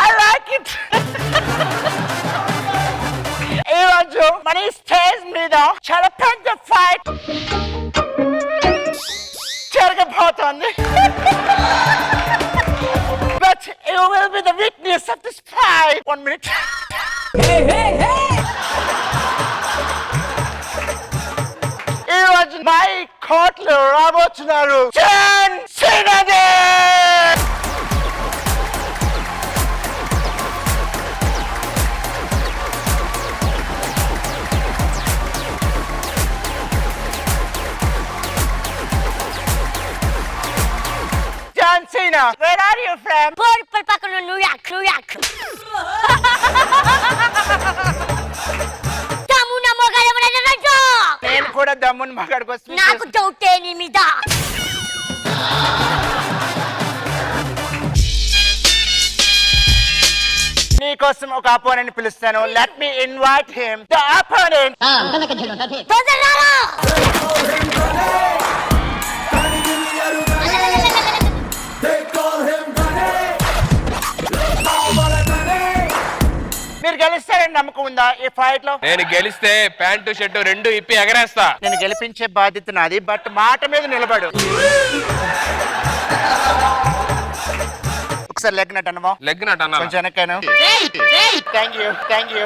I like it. ఈ రోజు మన స్టేజ్ మీద చాలా పెద్ద ఫైట్ జరగబోతోంది. But you will be the witness of this fight. 1 minute. Hey, hey, hey. ఈ రోజు మా కోర్టులో రాబోతున్నారు John Cena. John Cena, where are you from? Purple pakulu New York, New York. Damuna mogala manadarajo. నేను కూడా దమ్ముని మాట్లాడుకు వస్తున్నా. నాకు డౌటే నీ మీద. నీకోసం ఒక అపోనెంట్ పిలుస్తాను. Let me invite him. The opponent. తొందరరా. మీరు గెలుస్తారని నమ్మకం ఉందా ఈ ఫైట్ లో? నేను గెలిస్తే ప్యాంటు షర్టు రెండు ఇప్పి ఎగరేస్తా. నేను గెలిపించే బాధ్యత నాది, బట్ మాట మీద నిలబడు. ఒకసారి లెగ్ నట్ అన్నమా. లెగ్ నట్ అన్నా. కొంచెం వెనక్కాను. Thank you, thank you.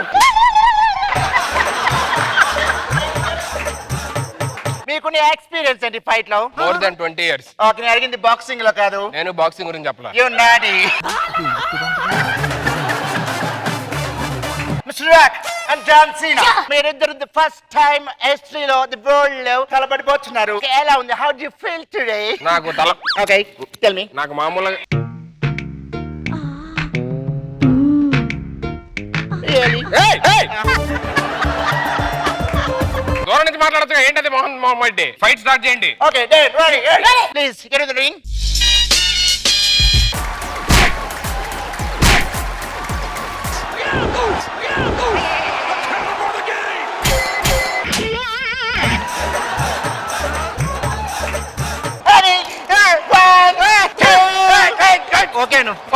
మీకున్న ఎక్స్పీరియన్స్ ఏంటి ఫైట్ లో? More than 20 years. ఓకే, నేను అడిగింది బాక్సింగ్ లో కాదు. నేను బాక్సింగ్ గురించి చెప్పలా. You naughty. Mister Rock and John Cena, మీరిద్దరు ది ఫస్ట్ టైం హిస్టరీలో ది వరల్డ్ లో కలబడిపోతున్నారు. ఎలా ఉంది? How do you feel today? నాకు తల. Okay, tell me. నాకు మామూలుగా దూరం నుంచి మాట్లాడచ్చు. ఏంటది మోహన్ మొహమ్మద్? ఫైట్ స్టార్ట్ చేయండి. Okay, ready. Please get in the ring.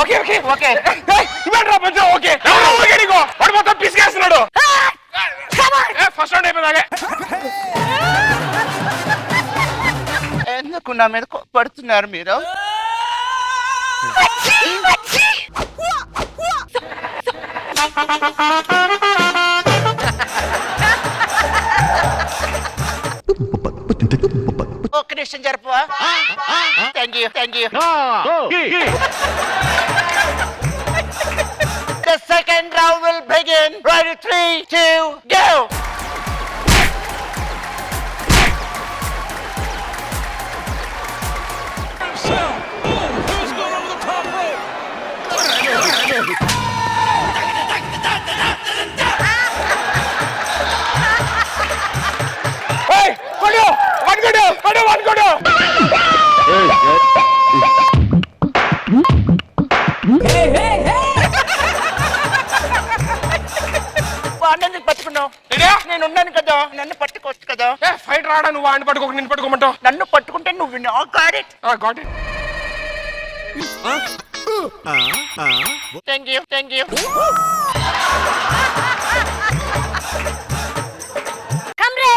Okay okay okay ఇవ్వండి రా కొంచెం. ఓకే ఓకే నీకో వాడు మొత్తం పిసికేస్తున్నాడు. First round అయిపోయిందాగే. ఎందుకు నా మీద పడుతున్నారు మీరు? ఒక్క నిమిషం జరుపువా? Thank you, thank you. The second round will begin. Ready, 3, 2, go. Who's going over the top rope? Hey, one go. వాడిని పట్టుకున్నావు. నేను ఉన్నాను కదా, నన్ను పట్టుకోవచ్చు కదా. ఫైట్ రాడా? నువ్వు వాడిని పట్టుకోక నిన్ను పట్టుకోమంటావు. నన్ను పట్టుకుంటే నువ్వు got it. Got it. Thank you, thank you. కమ్రే.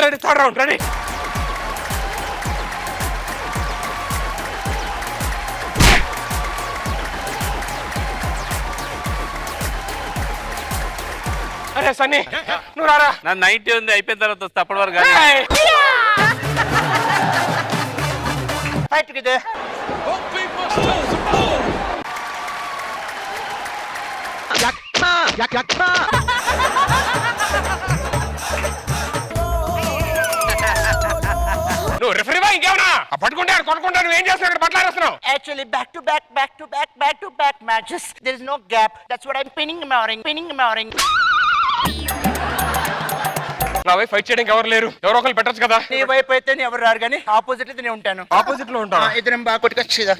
Ready, third round ready. అరే సన్నీ నువ్వు రారా. నా 90 ఉంది, అయిపోయిన తర్వాత వస్తే అప్పటి వరకు కానీ. Fight together. Both people still support. నువ్వు రిఫరీవా ఇంకేమన్నా? పట్టుకుంటే కొనుక్కుంటా. నువ్వు ఏం చేస్తున్నావు ఇక్కడ? పట్లారేస్తున్నావు. Actually, back to back matches. There is no gap. That's what I'm pinning. నా వైపు ఫైట్ చేయడానికి ఎవరు లేరు. ఎవరో ఒకరు పెట్టచ్చు కదా. నీ వైపు అయితే ఎవరు రారు కానీ ఆపోజిట్ నేను ఉంటాను. ఆపోజిట్ లో ఉంటాను. ఇద్దరం బాగా కొట్టుకొచ్చేదా.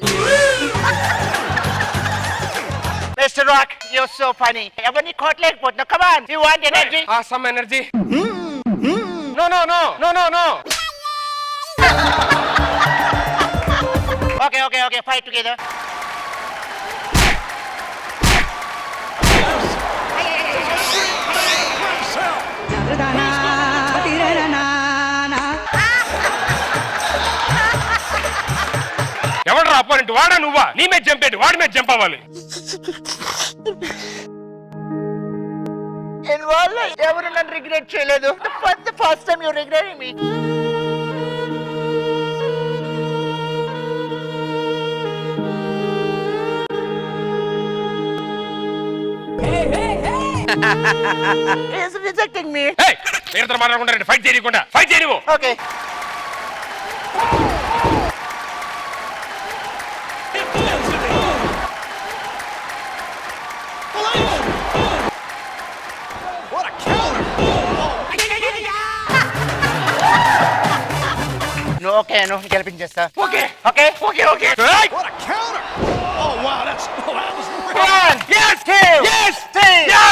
Mr. Rock, you're so funny. ఎవరిని కొట్టలేకపోతున్నా. Come on, you want energy? Some energy. No. Okay. Fight together. ఎవడరా అపోనెంట్? వాడా నువ్వా? నీ మీద జంపేటి వాడి మీద జంప్ అవ్వాలి. In వాళ్ళ ఎవరు నన్ను రిగ్రెట్ చేయలేదు. The first time you regretting me. He is rejecting me. ఏయ్, పేరుతో మాట్లాడకుండా ఫైట్ చేయకుండా ఫైట్ చేయనివ్వు. Okay. What a counter! No, గెలిపించేస్తా. ఓకే. Okay. ఏయ్, What a counter! Oh wow, that was 1 yes 3 yeah.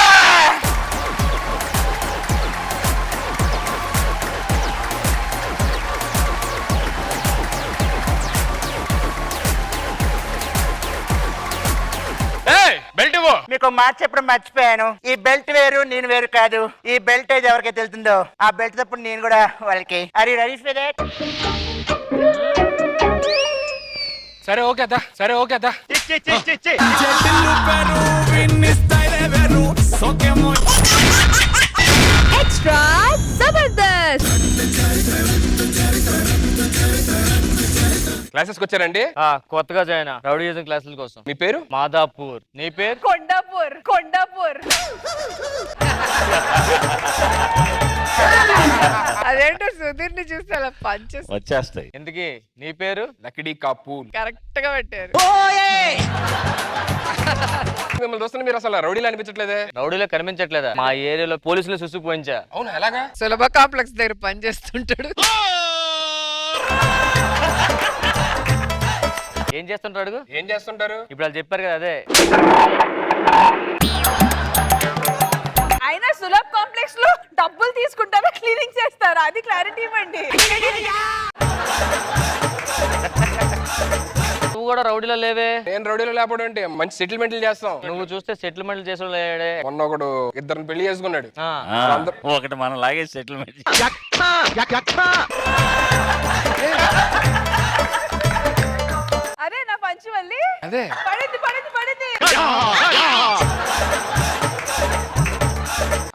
Belt ఇవ్వు. మీకు మాట చెప్పడం మర్చిపోయాను. ఈ బెల్ట్ వేరు నేను వేరు కాదు. ఈ బెల్ట్ ఏది ఎవరికైతే తెలుతుందో ఆ బెల్ట్ తప్పుడు నేను కూడా వాళ్ళకి. Are you ready for that? సరే ఓకే అదా. ఎక్స్ట్రా జబర్దస్త్. క్లాసెస్కి వచ్చారండి? కొత్తగా జాయిన్ రౌడీయిజం క్లాసుల కోసం. మీ పేరు? మాదాపూర్. నీ పేరు? కొండాపూర్ అదేంటో సుధీర్ ని చూస్తే అలా పంచేసి వచ్చేస్తాయి. ఎందుకీ నీ పేరు? లక్డీ కాపూర్. కరెక్ట్ గా పెట్టారు. మిమ్మల్ని చూస్తే మీరు అసలు రౌడీలు అనిపించట్లేదే. రౌడీలో కనిపించట్లేదా? మా ఏరియాలో పోలీసులు సుసుకుపోయించా. అవునా? ఎలాగా? సులభ కాంప్లెక్స్ దగ్గర పని చేస్తుంటాడు. ఏం చేస్తుంటాడు? ఏం చేస్తుంటారు? ఇప్పుడు వాళ్ళు చెప్పారు కదా అదే. అయినా సులభ్ కాంప్లెక్స్ లో డబ్బులు తీసుకుంటారా క్లీనింగ్ చేస్తారా? అది క్లారిటీ ఇవ్వండి. నువ్వు కూడా రౌడీలో లేవే. నేను రౌడీలో లేకపోవడం అంటే మంచి సెటిల్మెంట్లు చేస్తాం. నువ్వు చూస్తే సెటిల్మెంట్లు చేసిన లేడే. మొన్న ఒకడు ఇద్దరిని పెళ్లి చేసుకున్నాడు. ఒకటి మనం లాగే సెటిల్మెంట్. అరే నా పంచవల్లి అదే పడింది.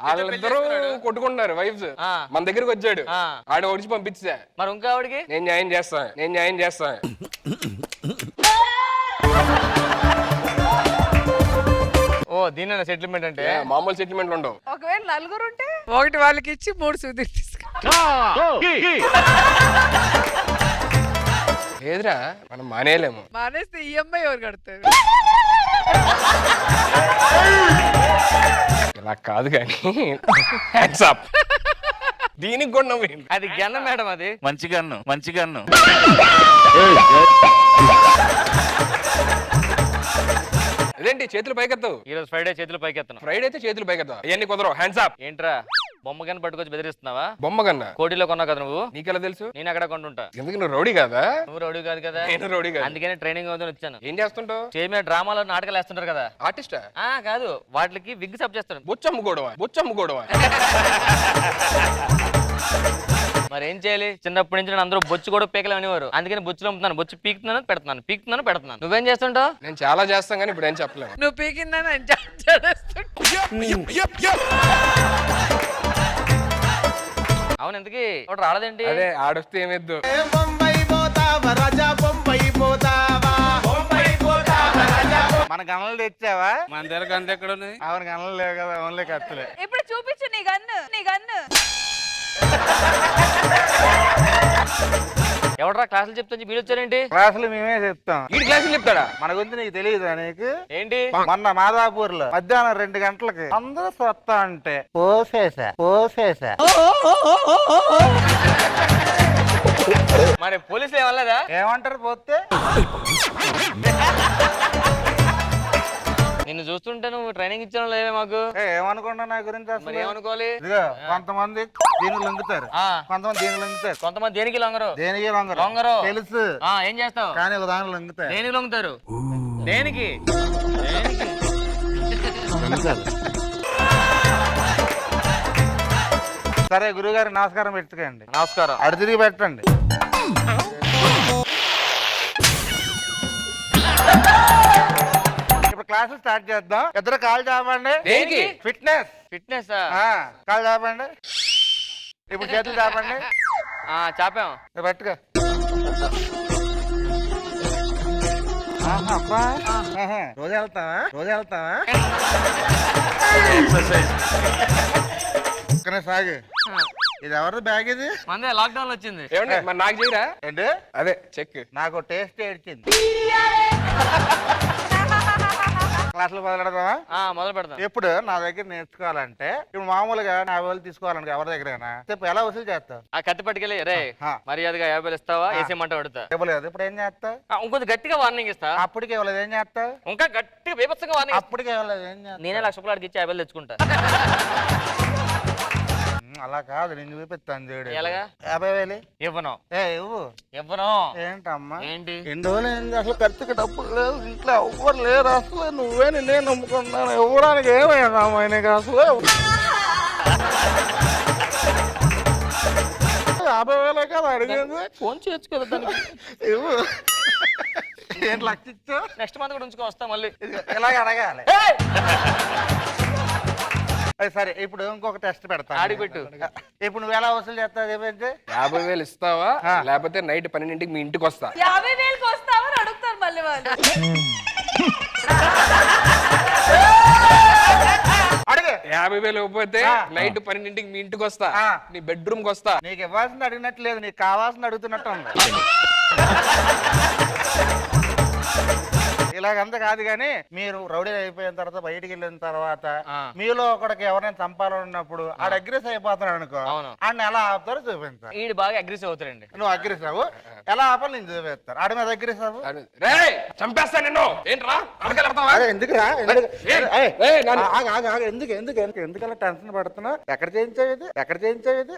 వాళ్ళిద్దరూ కొట్టుకుంటున్నారు వైఫ్స్. మన దగ్గరికి వచ్చాడు. ఆడ ఒడిచి పంపించా. మరి ఇంకా ఆవిడికి నేను న్యాయం చేస్తా. ఓ దీని సెటిల్మెంట్ అంటే మామూలు సెటిల్మెంట్లు ఉండవు. ఒకవేళ నలుగురు ఉంటే ఒకటి వాళ్ళకి ఇచ్చి 3 సుధీర్ తీసుకో. లేదురా, మనం మానేయలేము. మానేస్తే ఈఎంఐ ఎవరు కడతారు? ఇలా కాదు కానీ హ్యాండ్స్ అప్. దీనికి కూడా నవ్వు. అది గన్న మేడం. అది మంచి గన్ను. అదేంటి చేతులు పైకెత్తావు? ఈరోజు ఫ్రైడే చేతులు పైకెత్తను. ఫ్రైడే అయితే చేతులు పైకెత్తావు. అవన్నీ కుదరవు. Hands up. ఏంట్రా బొమ్మ గన్ పట్టుకొచ్చి బెదిరిస్తున్నావా? బొమ్మ కన్నా కోటిలో కొన్నావు కదా నువ్వు. నీకెలా తెలుసు? నేను అక్కడ కొంటుంటా. ఎందుకు నువ్వు రౌడీ కాదా? నువ్వు రౌడీ కాదు కదా. నేను రౌడీ కాదు. అందుకనే ట్రైనింగ్ అవుతుంది వచ్చాను. ఏం చేస్తుంటావు? స్టేజ్ మీద డ్రామాలో నాటకాలు వేస్తుంటారు కదా. ఆర్టిస్టా? కాదు, వాటికి విగ్ సబ్ చేస్తాను. బొచ్చమ్ముకోవడమా? మరి ఏం చేయాలి? చిన్నప్పటి నుంచి నేను అందరూ బొచ్చు కూడా పీకలు అనేవారు. అందుకని బొచ్చులు అమ్ముతున్నాను. బొచ్చు పీకుతున్నాను పెడుతున్నాను. నువ్వేం చేస్తుంటావు? నేను చాలా చేస్తాను కానీ ఇప్పుడు ఏం చెప్పలేను. నువ్వు పీకిందని అవును, ఎందుకు ఒకటి రాలేదేంటి? అదే ఆడొస్తే ఏమిద్దు. మన గమలు తెచ్చావా? మన దగ్గర గంట ఎక్కడ ఉన్నాయి? అవును, గమలు లేవు కదా, ఓన్లీ కత్తులే. ఇప్పుడు చూపించు నీ గన్ను. ఎవడరా క్లాసులు చెప్తా వీడు వచ్చారేంటి? క్లాసులు మేమే చెప్తాం. వీడి క్లాసులు చెప్తాడా? మన గురించి నీకు తెలియదు. నీకు ఏంటి? మొన్న మాదాపూర్ లో మధ్యాహ్నం 2 గంటలకి అందరూ సొత్తా అంటే పోసేసా. మరి పోలీసులు ఏమనలేదా? ఏమంటారు పోతే? నిన్ను చూస్తుంటే నువ్వు ట్రైనింగ్ ఇచ్చాను లేవే మాకు. ఏమనుకుంటా నా గురించి మరి అసలు? ఏమనుకోవాలి? ఇదిగో కొంతమంది దీనికి లొంగుతారు, ఆ, కొంతమంది దీనికి లొంగుతారు, కొంతమంది దేనికి లొంగరు. దేనికి లొంగరు లొంగరు. తెలుసు, ఆ, ఏం చేస్తావు? కానీ ఒక దాని లొంగుతారు. దేనికి లొంగుతారు? దేనికి? దేనికి? సరే గురుగారు నమస్కారం పెట్టుకోండి. నమస్కారం. అడు తిరిగి పెట్టండి. ఇప్పుడు క్లాసులు స్టార్ట్ చేద్దాం. ఇద్దరు కాళ్ళు చాపండి. దేనికి? ఫిట్నెస్. ఫిట్నెస్. కాళ్ళు చాపండి. ఇప్పుడు చేతులు చాపండి. చాపాం. పట్టుకో. అబ్బా రోజు వెళ్తావా? రోజు వెళ్తావా? ఇక్కడ సాగు. ఇది ఎవరిది బ్యాగ్? ఇది మందే లాక్డౌన్ లో వచ్చింది. ఏమండి మరి నాకు చేయరా? ఏంటి? అదే చెక్. నాకు టేస్ట్ ఏడ్చింది. క్లాసులు మొదలెడదామా? మొదలు పెడతాం. ఎప్పుడు నా దగ్గర నేర్చుకోవాలంటే ఇప్పుడు మామూలుగా 50,000 తీసుకోవాలంటే ఎవరి దగ్గరైనా చెప్పు, ఎలా వసూలు చేస్తావు? ఆ కత్తి పట్టుకెళ్ళి రే మర్యాదగా 50,000 ఇస్తావా? వేసేయమంట పెడతా. ఇవ్వలేదు. ఇప్పుడు ఏం చేస్తావు? ఇంకొంచెం గట్టిగా వార్నింగ్ ఇస్తా. అప్పటికి ఇవ్వలేదు. ఏం చేస్తావు? ఇంకా గట్టిగా బీభత్సంగా వార్నింగ్. అప్పటికి ఇవ్వలేదు. ఏం చేస్తావు? నేనే 1,00,000 రూపాయలకి ఇచ్చి 50,000 తెచ్చుకుంటా. అలా కాదు, నేను చూపిస్తాను చూడు. ఎలాగా? 50,000 ఇవ్వను. ఇవ్వు. ఇవ్వను. ఏంటమ్మా? ఏంటి? ఎన్ని రోజులు ఏంది? అసలు ఖర్చుకి డబ్బులు లేవు, ఇంట్లో ఎవ్వరు లేరు. అసలు నువ్వే నేను నమ్ముకున్నాను. ఇవ్వడానికి ఏమైనా నీకు అసలు? 50,000 కదా అడిగేది. ఫోన్ చేయొచ్చు కదా దానికి. ఇవ్వు. ఏంటి లక్ష ఇచ్చావు? నెక్స్ట్ మంత్ కూడా ఉంచుకో, వస్తా మళ్ళీ. ఇలాగ అడగాలి. సరే ఇప్పుడు ఇంకొక టెస్ట్ పెడతా. ఆడికి పెట్టు. ఇప్పుడు నువ్వు ఎలా వసూలు చేస్తావు? చెప్పండి. 50,000 ఇస్తావా? లేకపోతే నైట్ 12ంటికి మీ ఇంటికి వస్తా. 50,000కి వస్తావని అడుగుతారు మళ్ళీ వాళ్ళు. అడుగు. 50,000 ఇవ్వకపోతే నైట్ 12ంటికి మీ ఇంటికి వస్తా. నీ బెడ్రూమ్ కి వస్తా. నీకు ఇవ్వాల్సింది అడిగినట్టు లేదు, నీకు కావాల్సింది అడుగుతున్నట్టు ఉంది. ఇలాగంతా కాదు కానీ మీరు రౌడీ అయిపోయిన తర్వాత బయటికి వెళ్ళిన తర్వాత మీలో ఒకడికి ఎవరైనా చంపాలన్నప్పుడు ఆడ అగ్రెస్ అయిపోతున్నాడు అనుకో, ఆడిని ఎలా ఆపుతారో చూపిస్తారు. ఈడు బాగా అగ్రెసివ్ అవుతారండి. నువ్వు అగ్రెస్ అవ్వు, ఎలా ఆపాలి నేను చూపిస్తారు. ఆడి మీద అగ్రెస్ అవ్వు. చంపేస్తా నిన్ను. ఏంట్రా ఎందుకురా? ఎందుకలా టెన్షన్ పడుతున్నావు? ఎక్కడ చేయించావు ఇది? ఎక్కడ చేయించావు ఇది?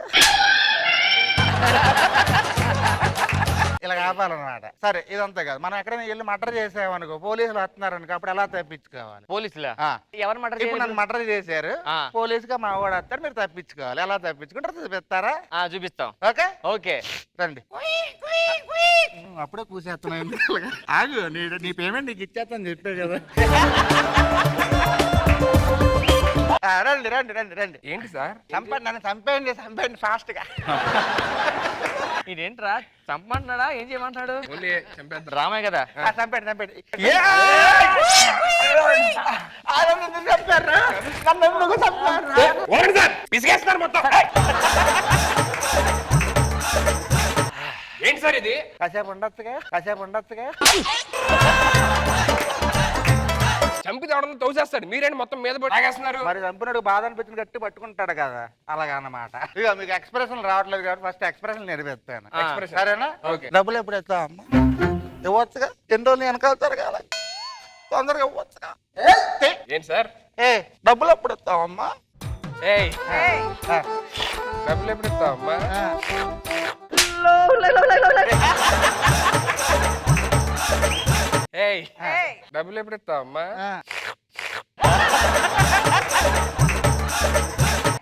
ఇలా ఆపాలన్నమాట. సరే ఇదంతా కాదు, మనం ఎక్కడైనా వెళ్ళి మర్డర్ చేసామనుకో, పోలీసులు వస్తున్నారు అనుకో, అప్పుడు ఎలా తప్పించుకోవాలి? పోలీసులా? ఎవరు మర్డర్? ఇప్పుడు నన్ను మర్డర్ చేశారు, పోలీసుగా మా వాడు వస్తారు, మీరు తప్పించుకోవాలి. ఎలా తప్పించుకుంటారు చూపిస్తారా? చూపిస్తాం. ఓకే ఓకే రండి. అప్పుడే కూసేస్తున్నాను. ఆగు, నీ పేమెంట్ నీకు ఇచ్చేస్తాను చెప్పే కదా. రండి రండి రండి రండి. ఏంటి సార్? చంపండి, నన్ను చంపేయండి, చంపేయండి ఫాస్ట్ గా. ఇదేంట్రా చంపమంటున్నాడా? ఏం చేయమంటాడు? రామే కదా. చంపండి చంపండి. చంపారు నన్ను ఎందుకు చంపారు? పిసిగేస్తున్నారు మొత్తం. ఏంటి సార్ ఇది? కాసేపు ఉండొచ్చుగా, కాసేపు ఉండొచ్చుగా. చంపి తేవడంలో తోసేస్తాడు, మీరేంటి మొత్తం మీద పట్టేస్తున్నారు? మరి చంపినడు బాధ అనిపించిన గట్టి పట్టుకుంటాడు కదా, అలాగా అన్నమాట. ఇక మీకు ఎక్స్ప్రెషన్ రావట్లేదు కాబట్టి ఫస్ట్ ఎక్స్ప్రెషన్ నేర్పిస్తాను. సరేనా? డబ్బులు ఎప్పుడు ఇస్తావు అమ్మ? ఇవ్వచ్చుగా, ఎన్ని రోజులు వెనకాలుతారు కదా, తొందరగా ఇవ్వచ్చుగా. ఏంటి సార్? డబ్బులు ఎప్పుడు ఇస్తావమ్మా? డబ్బులు ఎప్పుడు ఇస్తావమ్మా? డబ్బులు ఎప్పుడు ఇస్తావమ్మా?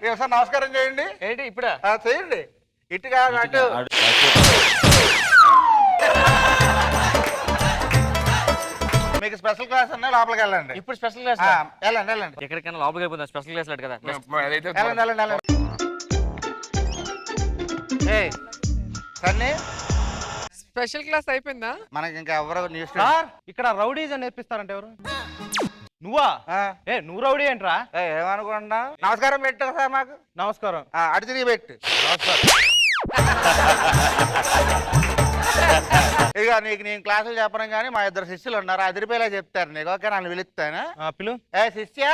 ఒకసారి నమస్కారం చేయండి. ఏంటి ఇప్పుడా? చేయండి. ఇటుగా అటు. మీకు స్పెషల్ క్లాస్ అన్నా లోపలికి వెళ్ళండి. ఇప్పుడు స్పెషల్ క్లాస్? వెళ్ళండి వెళ్ళండి. ఎక్కడికైనా లోపలికి వెళ్ళిపోతుంది స్పెషల్ క్లాస్ కదా. వెళ్ళండి వెళ్ళండి వెళ్ళండి. సన్నీ స్పెషల్ క్లాస్ అయిపోయిందా? మనకి ఇంకా ఎవరో న్యూస్ ఇక్కడ రౌడీజ్ అని నేర్పిస్తారంటే ఎవరు? నువ్వా? నువ్వు రౌడీ ఏంట్రా? ఏమనుకుంటున్నా? నమస్కారం పెట్టు సార్. నాకు నమస్కారం. అటు తిరిగి పెట్టు. ఇక నీకు నేను క్లాసులు చెప్పడం కానీ మా ఇద్దరు శిష్యులు ఉన్నారు, అదిరిపోయేలా చెప్తారు నీకు. ఓకే, నన్ను పిలుస్తాను. పిలు. శిష్య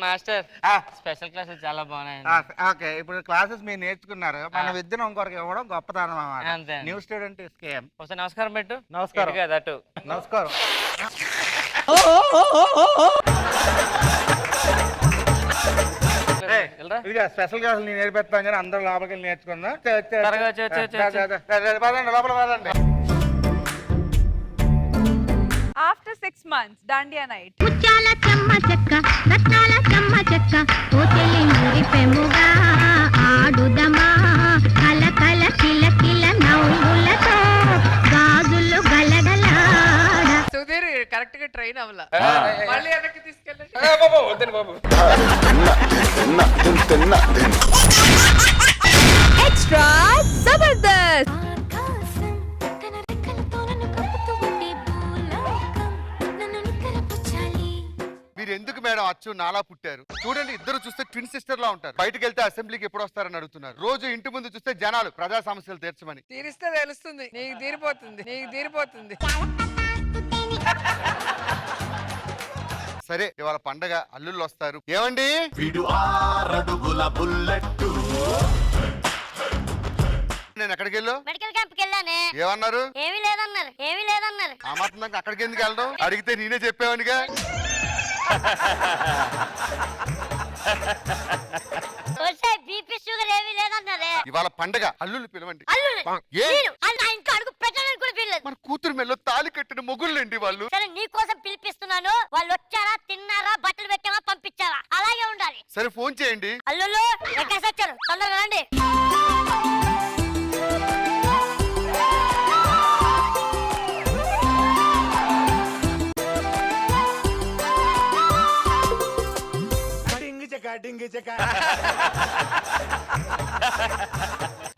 మాస్టర్ సార్ ఆ, స్పెషల్ క్లాసులు చాలా బాగున్నాయండి. ఓకే ఇప్పుడు క్లాసెస్ మీరు నేర్చుకున్నారు మన విద్యను ఇంకొకరికి ఇవ్వడం గొప్పతనం అన్నమాట. అంతే అండి. New student scheme. ఒకసారి నమస్కారం పెట్టు. నమస్కారం. ఇటు కాదు, అటు. నమస్కారం. వెళ్ళరా? ఇదిగా స్పెషల్ క్లాసులు నేను నేర్పిస్తాను కానీ అందరూ లోపలికి వెళ్ళి నేర్చుకుందాం. త్వరగా వచ్చే. పదండి లోపల పదండి. After 6 months dandiya night. ముత్యాల చెమ్మ చెక్క రత్నాల చెమ్మ చెక్క ఓ చెల్లి మురిపెముగా ఆడుదమా కల కల కిల కిల నవ్వులతో గాజులు గలగలాడ. సుధీర్ కరెక్ట్ గా ట్రైన్ అవ్వాల మళ్ళీ వెనక్కి తీసుకెళ్ళండి. బాబు వద్దండి బాబు. ఎక్స్ట్రా జబర్దస్త్. మీరు ఎందుకు మేడం అచ్చు నాలా పుట్టారు? చూడండి, ఇద్దరు చూస్తే ట్విన్ సిస్టర్ లా ఉంటారు. బయటకు వెళ్తే అసెంబ్లీకి ఎప్పుడు వస్తారని అడుగుతున్నారు. రోజు ఇంటి ముందు చూస్తే జనాలు ప్రజా సమస్యలు తీర్చమని. తీరిస్తే తెలుస్తుంది, నీకు తీరిపోతుంది, నీకు తీరిపోతుంది. సరే, ఇవాళ పండగ, అల్లుళ్ళు వస్తారు. ఏమండి, వీడు 6 అడుగుల బుల్లెట్టు. నేను ఎక్కడికి వెళ్ళు? మెడికల్ క్యాంప్ కి వెళ్ళానే. ఏమన్నారు? ఏమీ లేదన్నారు. ఏమీ లేదన్నారు. ఆ మాత్రం దాకా అక్కడికి ఎందుకు వెళ్ళడం? అడిగితే నేనే చెప్పేవాడిగా. వచ్చే బీపీ షుగర్ ఏమీ లేదన్నారే. ఇవాళ పండగ, అల్లుళ్ళు పిలవండి. అల్లుడు ఏ? నేను అలా ఇంట్లో అడుగు పెట్టడానికి కూడా వీల్లేదు. మన కూతురు మెల్లో తాళి కట్టిన మొగుళ్ళండి వాళ్ళు. సరే నీ కోసం పిలిపిస్తున్నాను. వాళ్ళు వచ్చారా, తిన్నారా, బట్టలు పెట్టావా, పంపించావా? అలాగే ఉండాలి. సరే, ఫోన్ చేయండి. అల్లుళ్ళు ఎక్కడ వచ్చారు? తొందరగా రండి.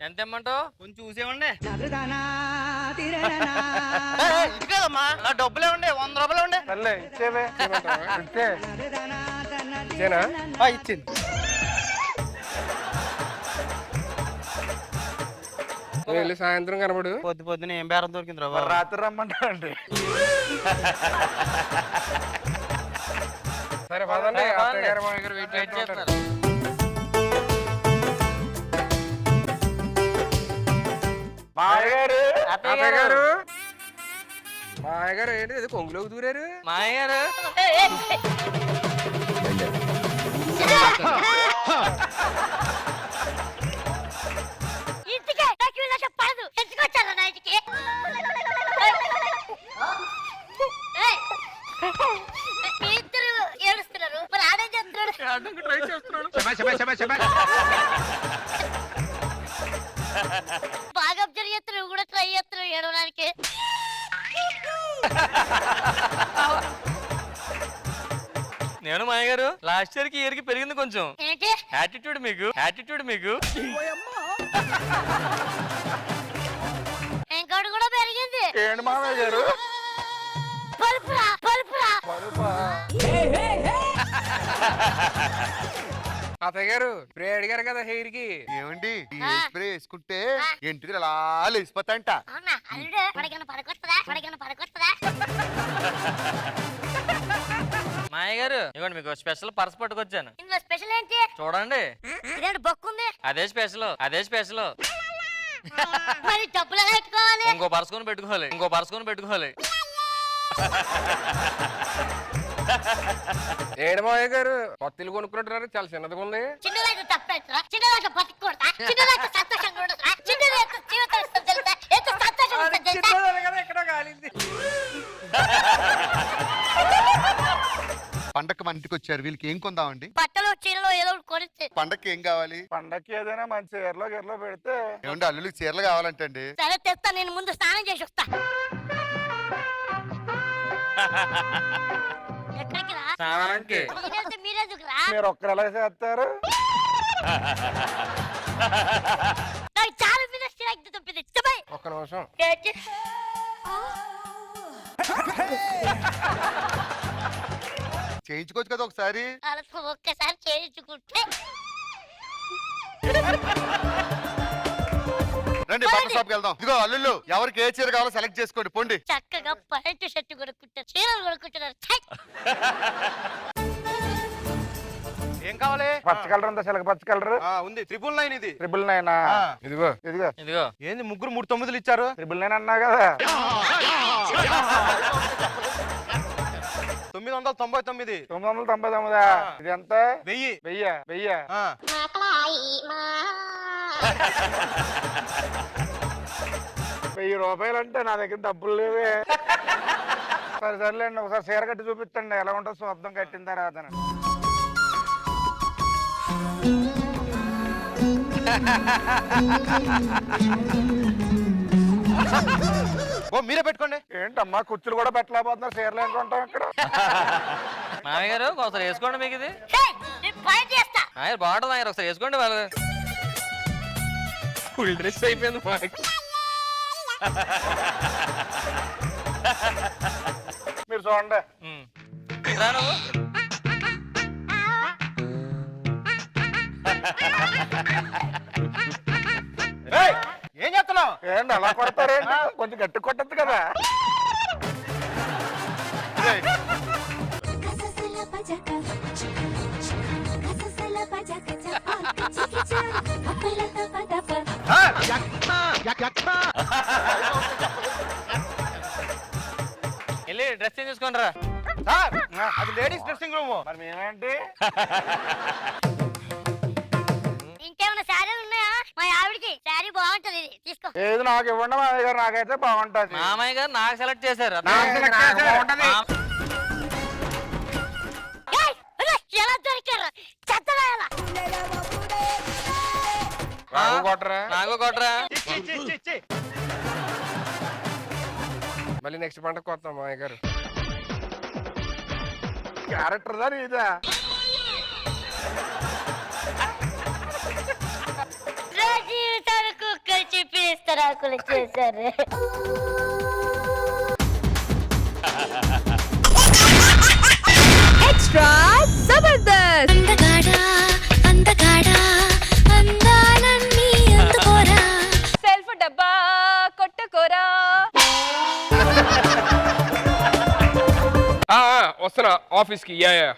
ఎంత ఇమ్మంటావు? కొంచెం చూసేవండి. ఇది కదమ్మా నా డబ్బులే ఉండే 100 రూపాయలు ఉండే. సర్లే ఇచ్చేవే. ఇచ్చే. ఇచ్చేనా? ఇచ్చింది. నువ్వు వెళ్ళి సాయంత్రం కనబడు. పొద్దు పొద్దున ఏం బేరం దొరికింది రా మరి రాత్రి రమ్మంటారండి. సరే పదండి. అత్తయ్య గారు మా దగ్గర వెయిట్ వెయిట్ చేస్తారు. చేస్తారు. అత్తయ్య గారు, మా గారు ఏంటి ఇది కొంగులోకి దూరారు? మాయ గారు ఇంటికే నాకు ఇలా చెప్పాలి. ఎందుకు వచ్చారు నా ఇంటికి? ఏయ్! మీ ఇద్దరు ఏడుస్తున్నారు. మరి ఆడేం చేస్తున్నాడు? ట్రై చేస్తున్నాడు. బాగా అబ్జర్వ్ చేస్తున్నావు. నువ్వు కూడా ట్రై చేస్తున్నావు ఏడవడానికి. నేను మాయ గారు లాస్ట్ ఇయర్ కి ఇయర్ కి పెరిగింది కొంచెం. ఏంటి? యాటిట్యూడ్ మీకు, యాటిట్యూడ్ మీకు. ఇంకోటి కూడా పెరిగింది. ఏంటి మామయ్య గారు? పలుపురా పలుపురా. అత్తయ్య గారు స్ప్రే అడిగారు కదా హెయిర్ కి. ఏమండి, ఈ హెయిర్ స్ప్రే వేసుకుంటే ఎంటికలు అలా లేచిపోతాయంట. అవునా? అల్లుడు పడగన పడకొస్తుందా? పడగన పడకొస్తుందా? మాయ గారు ఇవ్వండి, మీకు స్పెషల్ పర్స్ పట్టుకొచ్చాను. ఇందులో స్పెషల్ ఏంటి? చూడండి. ఇదేంటి బొక్కుంది? అదే స్పెషల్, అదే స్పెషల్. మరి డబ్బులు ఎలా పెట్టుకోవాలి? ఇంకో పర్స్ కొని పెట్టుకోవాలి, ఇంకో పర్స్ కొని పెట్టుకోవాలి. ఏడమాయ గారు కొత్త ఇల్లు కొనుక్కున్నట్టున్నారు, చాలా చిన్నదిగా ఉంది. చిన్నదాకా తప్పేట్రా? చిన్నదాకా బతికూడదా? చిన్నదాకా సంతోషంగా ఉండదురా? చిన్నది ఎంత జీవితం ఇస్తుంది తెలుసా? ఎంత సంతోషం ఇస్తుంది తెలుసా? చిన్నది కదా ఎక్కడో కాలింది. పండగకి మన ఇంటికి వచ్చారు, వీళ్ళకి ఏం కొందామండి? బట్టలు చీరలు ఏదో ఒకటి కొనిస్తే. పండగకి ఏం కావాలి? పండక్కి ఏదైనా మంచి ఎర్రలో గిర్రలో పెడితే. ఏమండి, అల్లుళ్ళకి చీరలు కావాలంటండి. సరే తెస్తా. నేను ముందు స్నానం చేసి వస్తా. ఎక్కడికి రా? స్నానానికి. నేనెళ్తే మీరెందుకు రా? మీరు ఒక్కరు ఎలా చేస్తారు? నాకు చాలా మీద చిరాకు తప్పింది. చెప్పయ్. ఒక్క నిమిషం. ఏంటి? చేయించుకోవచ్చు కదా ఒకసారి. అలా ఒక్కసారి చేయించుకుంటే. రండి, బట్టల షాప్కి వెళ్దాం. ఇదిగో అల్లుళ్ళు, ఎవరికి ఏ చీర కావాలో సెలెక్ట్ చేసుకోండి, పోండి. చక్కగా ప్యాంటు షర్ట్ కొనుక్కుంటారు, చీరలు కొనుక్కుంటున్నారు. ఛై! ఏం పచ్చ కలర్ ఉందా చిలక పచ్చ కలర్ ఉంది 999 ఇది 999 ఇదిగో ఇదిగో ఇదిగో ఏంది ముగ్గురు 3 9లు ఇచ్చారు 999 అన్నా కదా 999 999 ఇది ఎంత 1000 రూపాయలు అంటే నా దగ్గర డబ్బులు లేవే సరే సర్లేండి ఒకసారి చీర కట్టి చూపించండి ఎలా ఉంటుందో శబ్దం కట్టిన తర్వాత మీరే పెట్టుకోండి. ఏంటమ్మా కుర్చీలు కూడా పెట్టలేకపోతున్నారు చీరలు ఏంటుంటాం ఇక్కడ మామయ్య గారు ఒకసారి వేసుకోండి మీకు ఇది పాయింట్ చేస్తా బాగుంటుంది ఆయన ఒకసారి వేసుకోండి వాళ్ళు ఫుల్ డ్రెస్ అయిపోయింది మాకు. మీరు చూడండి రా నువ్వు ఏం చేస్తున్నావు? ఏంటి అలా కొడతారేంటి కొంచెం గట్టి కొట్టద్దు కదా వెళ్ళి డ్రెస్ చేంజ్ చేసుకోండి రా సార్ అది లేడీస్ డ్రెస్సింగ్ రూమ్. మరి మేమేంటి ఇంకేమైనా శారీలు ఉన్నాయా మా ఆవిడకి శారీ బాగుంటది ఇది తీసుకో ఏది నాకు ఇవ్వండి మా దగ్గర నాకైతే బాగుంటది మామయ్య గారు నాకు సెలెక్ట్ చేశారు ఏయ్, అరే, ఎలా దొరికారు చెత్తగా ఎలా రావు కొట్టరా నాకు కొట్టరా మళ్ళీ నెక్స్ట్ పంట కొత్తాం మామయ్య గారు. క్యారెక్టర్ దా ఇదా జీవితాలు కుక్కలు చెప్పేస్తారు ఆకులు చేశారు ఎక్స్ట్రా జబర్దస్త్ అందాలన్నీ అందుకోరా సెల్ఫ్ డబ్బా కొట్టకోరా. వస్తున్నా ఆఫీస్ కి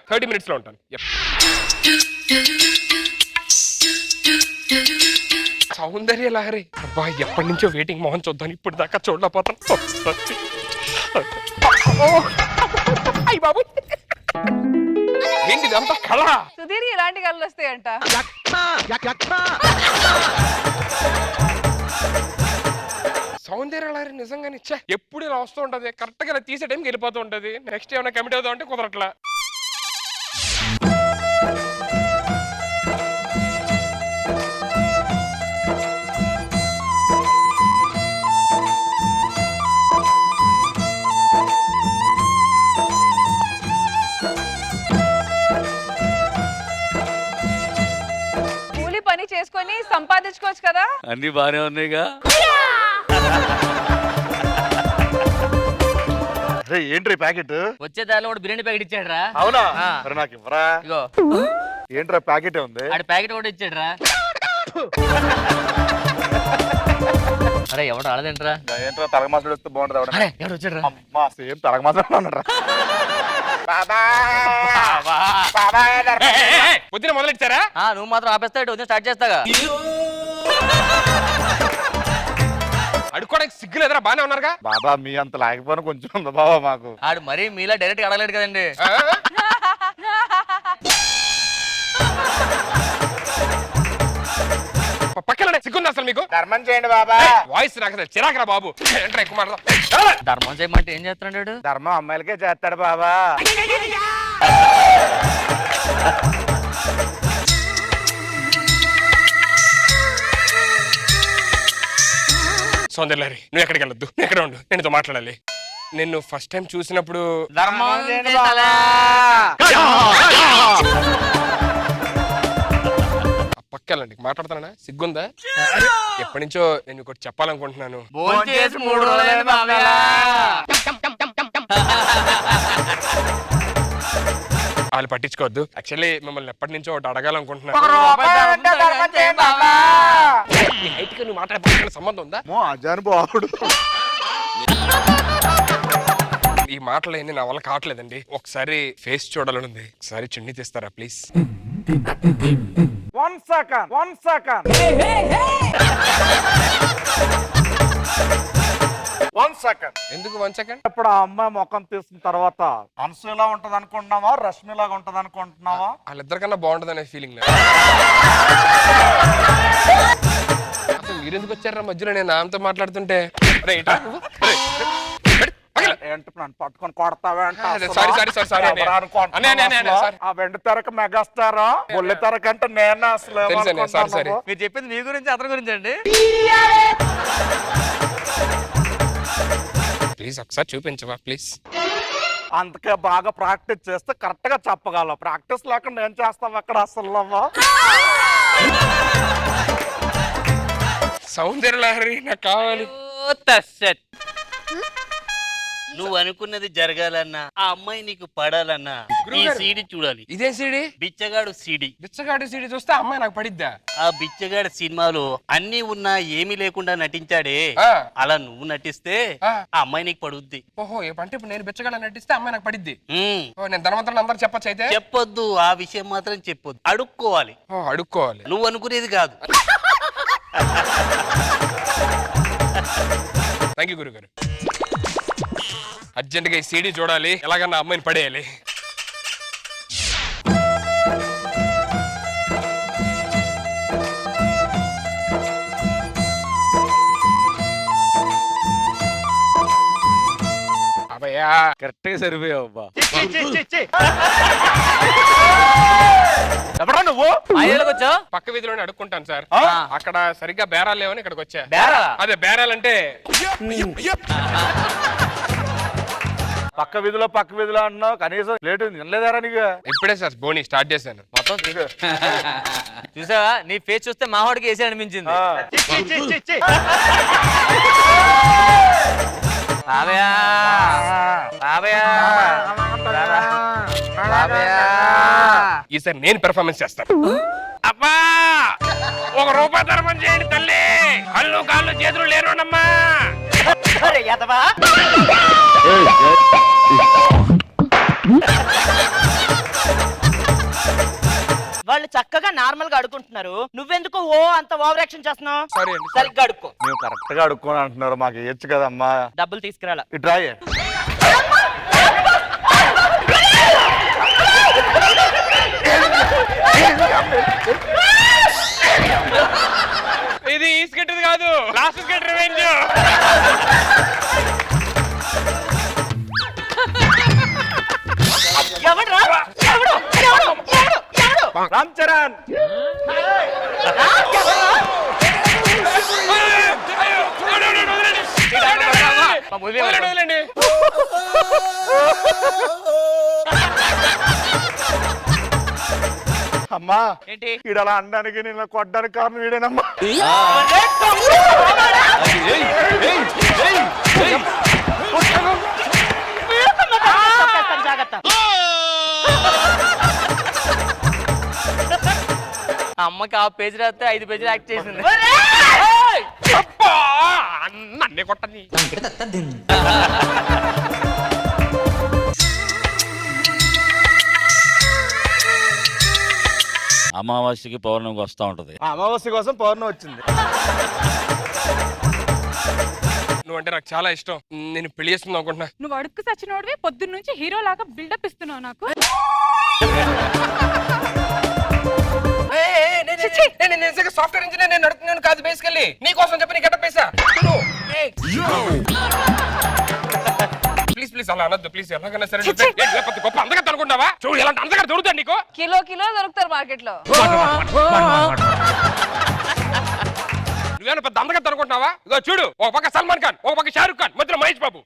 30 minutes లో ఉంటాను. సౌందర్య లహరి అబ్బా ఎప్పటి నుంచో వెయిటింగ్ మోహన్ చూద్దాం ఇప్పుడు దాకా చూడలేకపోతాను. బాబు ఏంటి ఇదంతా కళ? సుధీర్ ఇలాంటి కళ్ళు వస్తాయంట. సౌందర్య లహరి నిజంగానే ఇచ్చా ఎప్పుడు ఇలా వస్తూ ఉంటది కరెక్ట్ గా ఇలా తీసే టైంకి వెళ్ళిపోతూ ఉంటది. నెక్స్ట్ ఏమైనా కమిట్ అవుతా ఉంటే కుదరట్లా. కూలి పని చేసుకొని సంపాదించుకోవచ్చు కదా. అన్ని బానే ఉన్నాయిగా. ఏంట్రీ ప్యాకెట్ వచ్చే దారిలో కూడా బిర్యానీ ప్యాకెట్ ఇచ్చాడు రా. అవునా ఆ. మరి నాకు ఇవ్వరా ఇగో ఏంట్రా ప్యాకెట్ ఉంది ఆడి ప్యాకెట్ కూడా ఇచ్చాడు రా. అరే ఎవడు రాలేదేంట్రా? ఏంట్రా తలగ మాసాడు వస్తే బాగుంటుంది ఎవడ అరే ఎవడు వచ్చాడు రా? అమ్మా సేమ్ తలగ మాసాడు ఉన్నారా పొద్దున మొదలెట్టారా? నువ్వు మాత్రం ఆపేస్తా ఉదయం స్టార్ట్ చేస్తాగా. అడుక్కోడానికి సిగ్గులేదరా? బానే ఉన్నారుగా. బాబా మీ అంత లేకపోయినా కొంచెం ఉంది బాబా మాకు ఆడు మరీ మీలా డైరెక్ట్ అడగలేడు కదండి. పక్కన సిగ్గుంది అసలు మీకు? ధర్మం చేయండి బాబా వాయిస్ నాకు అసలు చిరాకరా బాబు. ఏంట్రా ఎక్కువ మాట్లాడతావు? ధర్మం చేయమంటే ఏం చేస్తున్నాడు? ధర్మం అమ్మాయిలకే చేస్తాడు బాబా సౌందర్యలహరి నువ్వు ఎక్కడికి వెళ్ళొద్దు, నువ్వు ఎక్కడ ఉండు, నేను మాట్లాడాలి. నిన్ను ఫస్ట్ టైం చూసినప్పుడు ధర్మం చేయండి బాబా. పక్కెళ్ళండి మాట్లాడతానా? సిగ్గుందా? ఎప్పటి నుంచో నేను ఒకటి చెప్పాలనుకుంటున్నాను. భోంచేసి 3 రోజులైంది మామయ్య. వాళ్ళు పట్టించుకోవద్దు. యాక్చువల్లీ మిమ్మల్ని ఎప్పటి నుంచో ఒకటి అడగాలనుకుంటున్నాను. నీ height కి నువ్వు మాట్లాడే సంబంధం ఉందా? అజానుబావుడు ఈ మాటలు ఏంది నా వల్ల కావట్లేదండి. ఒకసారి ఫేస్ చూడాలని ఉంది. ఒకసారి చున్నీ తీస్తారా ప్లీజ్? 1 second 1 second 1 second. ఎందుకు 1 సెకండ్? ఇప్పుడు ఆ అమ్మాయి ముఖం తీసిన తర్వాత మనసు ఇలా ఉంటది అనుకుంటున్నావా, రష్మి లాగా ఉంటది అనుకుంటున్నావా? వాళ్ళిద్దరికన్నా బాగుంటది అనే ఫీలింగ్. అసలు మీరెందుకు వచ్చారా మధ్యలో నేను ఆమెతో మాట్లాడుతుంటే? ఏంటి నన్ను పట్టుకొని కొడతావే అంటే ఆ వెండి తెరక మెగాస్టారా, బొల్లి తెరక అంటే నేనే అసలు ఏమనుకుంటున్నావు? మీరు చెప్పింది మీ గురించి అతని గురించి అండి. ప్లీజ్ ఒకసారి చూపించవా ప్లీజ్? అందుకే బాగా ప్రాక్టీస్ చేస్తే కరెక్ట్ గా చెప్పగలవు. ప్రాక్టీస్ లేకుండా ఏం చేస్తావు అక్కడ అసలు? సౌందర్య లహరి నాకు కావాలి. నువ్వు అనుకున్నది జరగాలన్నా, ఆ అమ్మాయి నీకు పడాలన్నా ఈ సీడీ చూడాలి. ఇదే సీడీ? బిచ్చగాడు సీడీ. బిచ్చగాడి సీడీ చూస్తే అమ్మాయి నాకు పడిద్దా? ఆ బిచ్చగాడి సినిమాలో అన్ని ఉన్నా ఏమీ లేకుండా నటించాడే, అలా నువ్వు నటిస్తే ఆ అమ్మాయి నీకు పడుద్ది. ఓహో, అంటే ఇప్పుడు నేను బిచ్చగాడ నటిస్తే అమ్మాయి నాకు పడిద్ది. నేను ధనవంతులు అందరూ చెప్పొచ్చు అయితే? చెప్పొద్దు, ఆ విషయం మాత్రం చెప్పొద్దు. అడుక్కోవాలి. అడుక్కోవాలి. నువ్వు అనుకునేది కాదు. థ్యాంక్ యూ గురుగారు. అర్జెంట్ గా ఈ సీడీ చూడాలి, ఎలాగన్నా అమ్మాయిని పడేయాలి. అబ్బయ్యా కరెక్ట్ గా సరిపోయావు అబ్బా. ఎవరా నువ్వు వచ్చా? పక్క వీధిలోనే అడుక్కుంటాను సార్. అక్కడ సరిగ్గా బేరాలు లేవని ఇక్కడికి వచ్చా. అదే బేరాలంటే పక్క వీధిలో అన్నావు, కనీసం లేటు వినలేదారా నీకు? ఇప్పుడే సార్ బోని స్టార్ట్ చేశాను. మొత్తం చూసావా, నీ ఫేస్ చూస్తే మావాడికి వేసి అనిపించింది. ఈసారి నేను పెర్ఫార్మెన్స్ చేస్తాను. అబ్బా, 1 రూపాయి ధర్మం చేయండి తల్లి. కళ్ళు కాళ్ళు చేతులు లేనమ్మా. వాళ్ళు చక్కగా నార్మల్ గా అడుకుంటున్నారు, నువ్వెందుకు అంత ఓవర్ యాక్షన్ చేస్తున్నావు? సరిగ్గా అడుక్కో. మేము కరెక్ట్ గా అడుక్కోని అంటున్నారు, మాకు ఇయ్యచ్చు కదమ్మా. డబ్బులు తీసుకురాలా. ఇట్రా ఇది ఈ స్కెట్ కాదు, లాస్ట్ స్కెట్ రివెంజ్. రామ్ చరణ్. అమ్మా ఏంటి ఈడు అలా అనడానికి, నేను కొట్టడానికి కారణం వీడేనమ్మా. జాగ్రత్త. అమ్మకి ఆ పేజీ రాస్తే 5 పేజీలు యాక్ట్ చేసింది. నన్నే కొట్టని. అమావాస్యకి పౌర్ణమికి వస్తా ఉంటది. అమావాస్య కోసం పౌర్ణమి వచ్చింది. నువ్వంటే నాకు చాలా ఇష్టం. నేను పెళ్లి చేసుకుందాం అనుకుంటున్నా. నువ్వు అడుక్కు సచ్చినోడివి, పొద్దున్న నుంచి హీరో లాగా బిల్డప్ ఇస్తున్నావు నాకు. సాఫ్ట్వేర్ ఇంజనీర్, నేను నడుపుతున్నాను కాదు బేసికల్లీ. నీకోసం చెప్పి నీ గెటప్ వేసా. ప్లీజ్ ప్లీజ్ అలా అనొద్దు ప్లీజ్. ఎలాగైనా సరే గొప్ప అందగత్త అనుకుంటావా? చూడు ఎలాంటి అందగత్త దొరుకుతాడు నీకు. కిలో దొరుకుతారు మార్కెట్ లో. నువ్వేనా పెద్ద అందగత్త అనుకుంటున్నావా? ఇదో చూడు, ఒక పక్క సల్మాన్ ఖాన్, ఒక పక్క షారుఖ్ ఖాన్, మధ్యలో మహేష్ బాబు.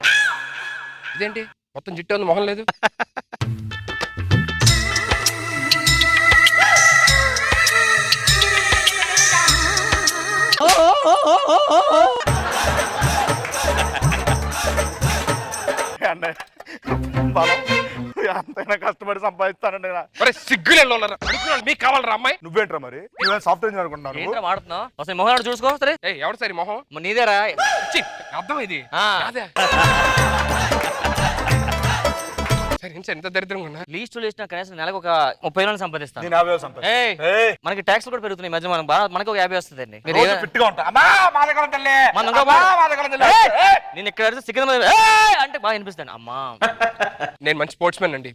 ఇదేంటి మొత్తం జిట్టు ఉంది, మొహం లేదు. ఎంతైనా కష్టపడి సంపాదిస్తానండి. సిగ్గులు మీకు కావాలరా అమ్మాయి? నువ్వేంట్రా మరి? నువ్వే సాఫ్ట్వేర్ ఇంజనీర్ అనుకుంటున్నావు. ఏంట్రా వాడుతున్నావు? అసలు మొహం చూసుకో. సరే ఎవరు సరే మొహం? నీదేరా. అర్థం ఇది. సరే సార్ ఎంత దరిద్రంగా ఉన్నా. లీస్ట్ లీస్ట్ కనీసం నెలకు ఒక 30,000 సంపాదిస్తాను. నేను 50 సంపాదిస్తాను. ఏయ్, మనకి ట్యాక్స్ కూడా పెరుగుతున్నాయి మధ్య మనకి ఒక 50 వస్తుందండి. రోజు ఫిట్గా ఉంటా. అమ్మా మా దగ్గర తల్లి. నేను ఇక్కడ సిగ్గు అంటే బాగా అనిపిస్తాను. అమ్మా నేను మంచి స్పోర్ట్స్ మ్యాన్ అండి.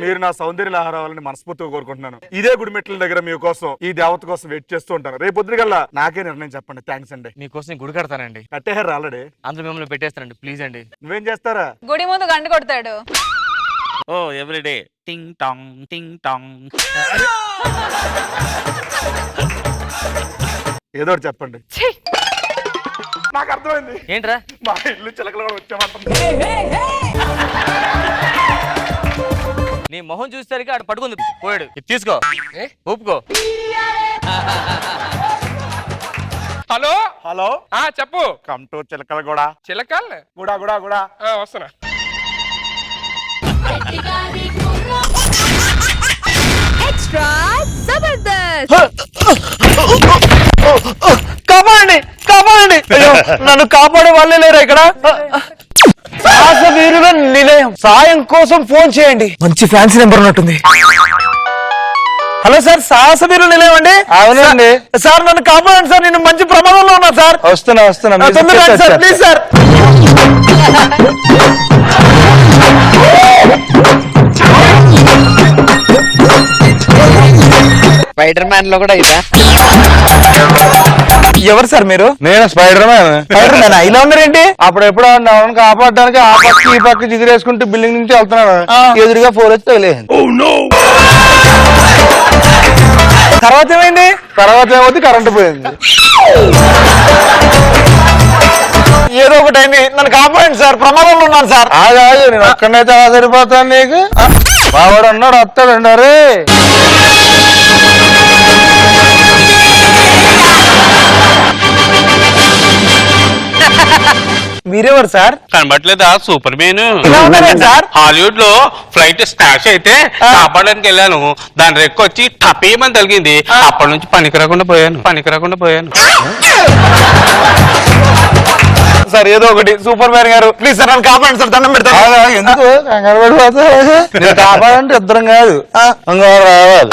మీరు నా సౌందర్య లహరావాలని మనస్ఫూర్తిగా కోరుకుంటున్నాను. ఇదే గుడిమెట్ల దగ్గర మీకోసం ఈ దేవత కోసం వెయిట్ చేస్తూ ఉంటాను. రేపు పొద్దుగల్లా నాకే నిర్ణయం చెప్పండి. థ్యాంక్స్ అండి. మీకోసం నేను గుడి కడతానండి. కట్టేహారు ఆల్రెడీ. అందులో మిమ్మల్ని పెట్టేస్తానండి ప్లీజ్ అండి. నువ్వేం చేస్తారా? గుడి ముందు గంట కొడతాడు. ఓ ఎవ్రీడే టింగ్ టాంగ్ టింగ్ టాంగ్. ఏదో ఒకటి చెప్పండి. నాకు అర్థమైంది. ఏంట్రా? మా ఇల్లు చిలకలు కూడా వచ్చామంటుంది. నీ మొహం చూసేసరికి ఆడు పట్టుకుంది పోయాడు. ఇది తీసుకో, ఊపుకో. హలో హలో చెప్పు. కమ్ టు చిలకల కూడా. చిలకల్ కూడా కూడా కూడా వస్తున్నా. ఎక్స్ట్రా జబర్దస్త్. కాపాడండి కాపాడండి. నన్ను కాపాడే వాళ్ళే లేరు ఇక్కడ. సాహస వీరుల నిలయం. సాయం కోసం ఫోన్ చేయండి. మంచి ఫ్యాన్సీ నెంబర్ ఉన్నట్టుంది. హలో సార్, సాహస వీరుల నిలయం అండి. అవునండి సార్, నన్ను కాపాడండి సార్. నేను మంచి ప్రమాదంలో ఉన్నా సార్. వస్తున్నా తొందరగా sir, please sir. Spider man లో కూడా ఇదా? ఎవరు సార్ మీరు? నేను స్పైడర్ మ్యాన్. స్పైడర్ మ్యాన్ ఇలా ఉన్నారేంటి? అప్పుడు ఎప్పుడు కాపాడడానికి ఆ పక్క ఈ పక్క జిగిరేసుకుంటూ బిల్డింగ్ నుంచి వెళ్తున్నాను. ఎదురుగా ఫోన్ వచ్చి తగిలేసింది. తర్వాత ఏమైంది? తర్వాత ఏమవుతుంది, కరెంట్ పోయింది. ఏదో ఒకటి అయింది. నన్ను కాపాడండి సార్, ప్రమాదంలో ఉన్నాను సార్. నేను ఒక్కడైతే సరిపోతాను నీకు. వాడు అన్నాడు వస్తాడండి. అరే మీరెవరు సార్? కనబట్లేదా సూపర్ మ్యాన్? సార్ హాలీవుడ్ లో ఫ్లైట్ స్టాష్ అయితే కాపాడడానికి వెళ్ళాను. దాని రెక్క వచ్చి టపేమని తగిలింది. అప్పటి నుంచి పనికి రాకుండా పోయాను. సార్ ఏదో ఒకటి సూపర్ మ్యాన్ గారు ప్లీజ్ సార్, నన్ను కాపాడండి సార్, దండం పెడతాను. ఎందుకు నేను కాపాడంటే ఇద్దరం కాదు, రావాలి.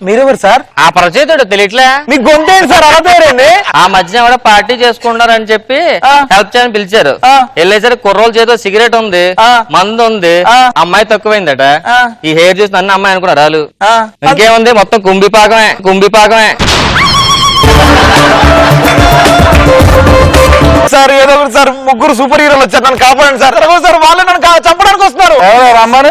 మీరెవరు సార్? ఆ పరిచయతోడు తెలియట్లే. మీ గొంతేంటి సార్ అలా పేరండి? ఆ మధ్య కూడా పార్టీ చేసుకుంటారని చెప్పి హెల్ప్ చేయని పిలిచారు. వెళ్ళేసరికి కుర్రోల చేతిలో సిగరెట్ ఉంది, మందు ఉంది, అమ్మాయి తక్కువైందట. ఈ హెయిర్ చూసి నన్ను అమ్మాయి అనుకున్నారు వాళ్ళు. ఇంకేముంది, మొత్తం కుంభిపాకమే. సార్ ఏదో ఒకటి సార్, ముగ్గురు సూపర్ హీరోలు వచ్చారు, నన్ను కాపాడండి సార్. సార్ వాళ్ళు నన్ను చంపడానికి వస్తున్నారు. రమ్మని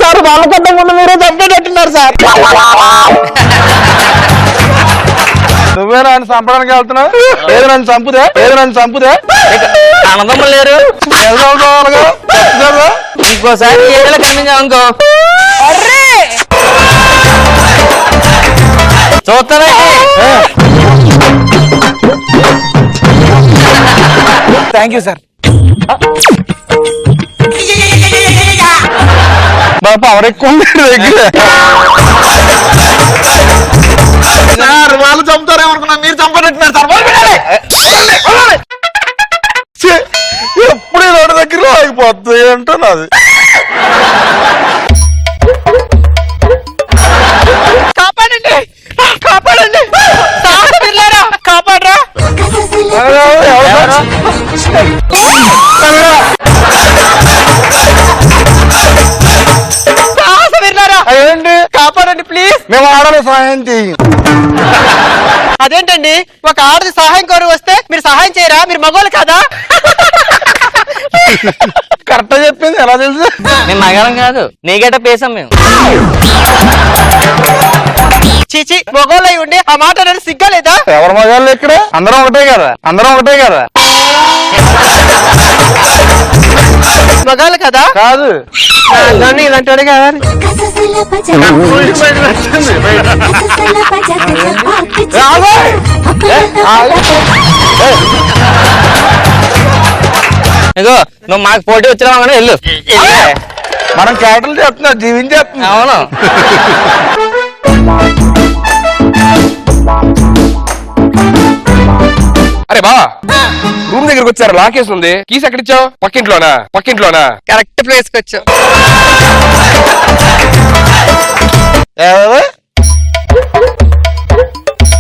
సార్, వాళ్ళకంటే ముందు మీరే చంపేటట్టున్నారు సార్. నువ్వే నన్ను చంపడానికి వెళ్తున్నావు? ఏదో నన్ను చంపుదే. అన్నదమ్ములు లేరు. ఇంకోసారి ఏదైనా కనిపించావు అనుకో చూస్తారా? Thank you sir. బాబా ఎవరు ఎక్కువ దగ్గర సార్, వాళ్ళు చంపుతారేమనుకున్నా, మీరు చంపనట్టున్నారు సార్. ఎప్పుడు రోడ్డు దగ్గర ఆగిపోతుంది అంటే నాది. కాపాడండి కాపాడరా. ఏంటి కాపాడండి ప్లీజ్. మేము ఆడలు సహాయం చేయం. అదేంటండి, ఒక ఆడది సహాయం కోరి వస్తే మీరు సహాయం చేయరా? మీరు మగవాళ్ళు కాదా? కరెక్ట్ చెప్పింది, ఎలా తెలుసు? మేము మగాలం కాదు, నీగేట పేసాం మేము. చీచి, మగవాళ్ళు అయి ఉండి ఆ మాట అనేది సిగ్గలేదా? ఎవరు మగాళ్ళు ఇక్కడ? అందరం ఒకటే కదా. మగాళ్ళు కదా? కాదు, ఇలాంటి కావాలి. రాబోయ్ ఇగో నువ్వు మాకు పోటీ వచ్చినావు కానీ వెళ్ళు. మనం కేటలు చేస్తున్నాం జీవించేస్తున్నాం. అవును. అరే బా రూమ్ దగ్గరకు వచ్చారు, లాకేసి ఉంది. కీస్ ఎక్కడిచ్చావు? పక్కింట్లోనా? కరెక్ట్ ప్లేస్ కి వచ్చావు.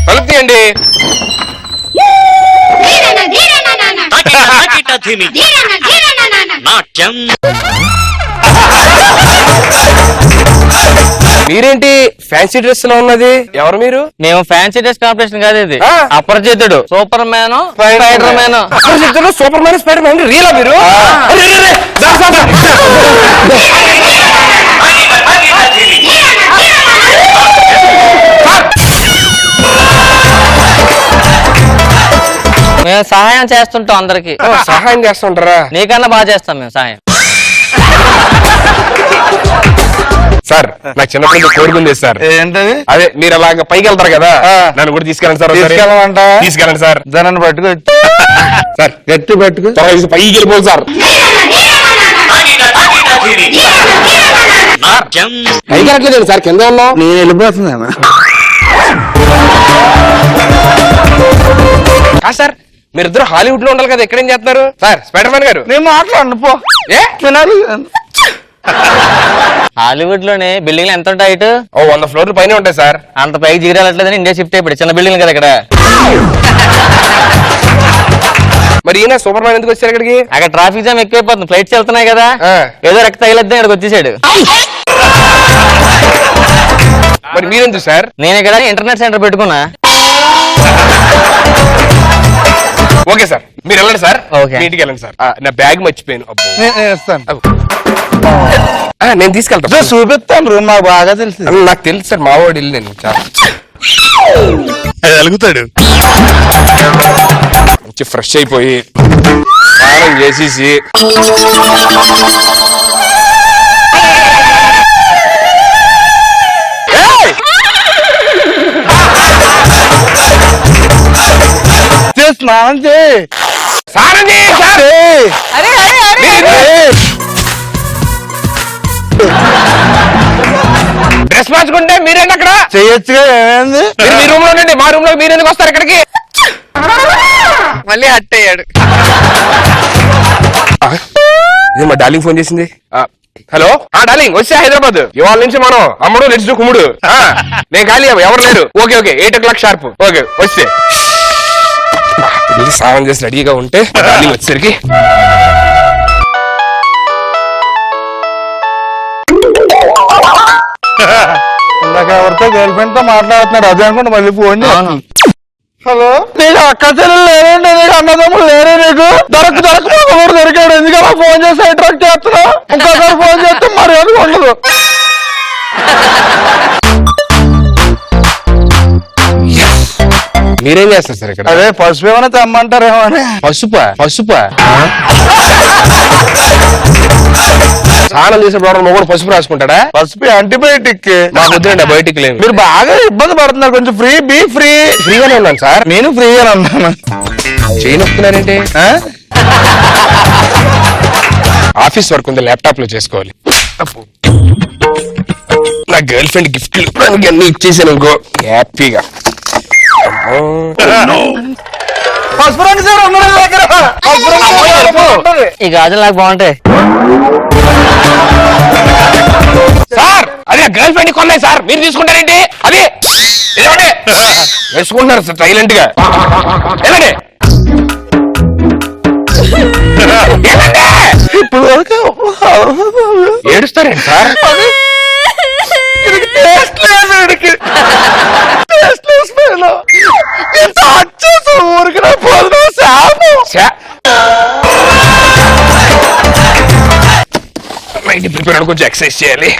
తలుపు తీయండి. మీరేంటి ఫ్యాన్సీ డ్రెస్ లో ఉన్నది? ఎవరు మీరు? మేము ఫ్యాన్సీ డ్రెస్ కాంపిటీషన్ కాదు ఇది. అపరిచితుడు, సూపర్ మ్యాన్, స్పైడర్ మ్యాన్. అపరిచితుడు, సూపర్ మ్యాన్, స్పైడర్ మ్యాన్ రియలా మీరు? మేము సహాయం చేస్తుంటాం అందరికి. సహాయం చేస్తుంటారా? నీకన్నా బాగా చేస్తాం మేము సహాయం. సార్ నాకు చిన్నప్పుడు కోరుకుంది సార్. ఏంటది? అదే మీరు అలాగ పైకి వెళ్తారు కదా, నన్ను కూడా తీసుకెళ్ళండి సార్. తీసుకెళ్ళండి సార్. దాన్ని పట్టుకోవచ్చు సార్. గట్టి పట్టుకో, పైకి వెళ్ళిపోదు సార్. పైకి వెళ్ళట్లేదు సార్, కింద ఉన్నాం. నేను వెళ్ళిపోతున్నాను. సార్ మీరిద్దరు హాలీవుడ్ లో ఉండాలి కదా, ఎక్కడేం చేస్తున్నారు సార్? స్పైడర్ మ్యాన్ గారు నేను మాట్లాడను పో. ఏ వినాలి. హాలీవుడ్ లోనే బిల్డింగ్లు ఎంత ఉంటాయి? 100 ఫ్లోర్లు పైన ఉంటాయి సార్. అంత పైకి జిగిరాలట్లేదని ఇండియా షిఫ్ట్ అయిపోయి చిన్న బిల్డింగ్ కదా ఇక్కడ. మరి ఈయన సూపర్ మ్యాన్ ఎందుకు వచ్చారు ఇక్కడికి? అక్కడ ట్రాఫిక్ జామ్ ఎక్కువైపోతుంది, ఫ్లైట్స్ వెళ్తున్నాయి కదా, ఏదో రక్త తగిలేద్దాం ఇక్కడికి వచ్చేసాడు. మరి మీరెందుకు సార్? నేను ఇక్కడ ఇంటర్నెట్ సెంటర్ పెట్టుకున్నా. ఓకే సార్, మీరు వెళ్ళండి సార్. ఓకే. ఇంటికి వెళ్ళండి సార్. నా బ్యాగ్ మర్చిపోయాను. అబ్బో. నేను ఇస్తాను. నేను తీసుకెళ్తాను. చూపిస్తాను రూమ్, నాకు బాగా తెలుసు. నాకు తెలుసు సార్, మా వాడు ఇల్లు. నేను అలుగుతాడు. మంచి ఫ్రెష్ అయిపోయి స్నానం చేసేసి స్నానం చేయి. స్నానం చేయి సార్. డ్రెస్ మార్చుకుంటే మీరేంటి అక్కడ చెయ్యొచ్చుగా, ఏమైంది? మీరు మీ రూమ్ లో ఉండండి. మా రూమ్ లో మీరు ఎందుకు వస్తారు ఇక్కడికి? మళ్ళీ హట్ అయ్యాడు. ఇది మా డార్లింగ్ ఫోన్ చేసింది. హలో డార్లింగ్, వచ్చా హైదరాబాద్. ఇవాళ నుంచి మనం అమ్ముడు లెట్స్ డు కుమ్ముడు. నేను ఖాళీ, ఎవరు లేరు. Okay 8 o'clock sharp. ఓకే వస్తే స్నానం చేసి రెడీగా ఉంటే డార్లింగ్ వచ్చేసరికి ఇందాక ఎవరితో గర్ల్ ఫ్రెండ్ తో మాట్లాడుతున్నాడు, అదే అనుకుంటే మళ్ళీ ఫోన్. హలో, నీకు అక్క చెల్లెలు లేరండి, నీకు అన్నదమ్ములు లేరే? నీకు దొరకడు దొరికాడు, ఎందుకలా ఫోన్ చేసి అట్రాక్ట్ చేస్తున్నావు? ఇంకోసారి ఫోన్ చేస్తే మరి అది ఉండదు. మీరేం చేస్తారు సార్ ఇక్కడ? అదే పసుపు ఏమైనా తెమ్మంటారేమో అని. పసుపా? స్నానం చేసే మొగుడు పసుపు రాసుకుంటాడా? పసుపు యాంటీబయాటిక్. మా వద్దండి, బయటికి లేదు. మీరు బాగా ఇబ్బంది పడుతున్నారు, కొంచెం ఫ్రీగానే ఉన్నాను సార్. నేను ఫ్రీగానే ఉన్నాను. చేయనొస్తున్నారేంటి? ఆఫీస్ వర్క్ ఉంది, ల్యాప్టాప్ లో చేసుకోవాలి. నా గర్ల్ ఫ్రెండ్ గిఫ్ట్లు అన్ని ఇచ్చేసాను ఇంకో హ్యాపీగా. పసుపు రంగు సార్ ఉన్నది దగ్గర. ఈ గాజులు నాకు బాగుంటాయి సార్. అదే గర్ల్ ఫ్రెండ్ కొన్నాయి సార్, మీరు తీసుకుంటారేంటి? అది వేసుకుంటున్నారు సార్ సైలెంట్ గా. ఏమండి ఇప్పుడు వరకు ఏడుస్తారేంటి సార్? ఊరికి ప్రిపేర్ కొంచెం ఎక్సర్సైజ్ చేయాలి.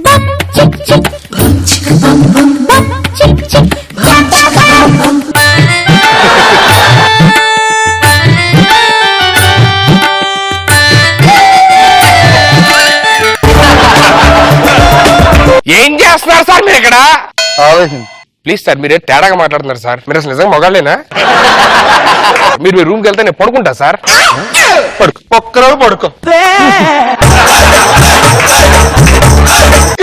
ఏం చేస్తున్నారు సార్ మీరు ఇక్కడ? ఆలోచించి ప్లీజ్ సార్ మీరే తేడాగా మాట్లాడుతున్నారు సార్. మీరు అసలు నిజంగా మగాళ్ళేనా? మీరు మీ రూమ్కి వెళ్తే నేను పడుకుంటా సార్. పడుకో, ఒక్కరోజు పడుకో.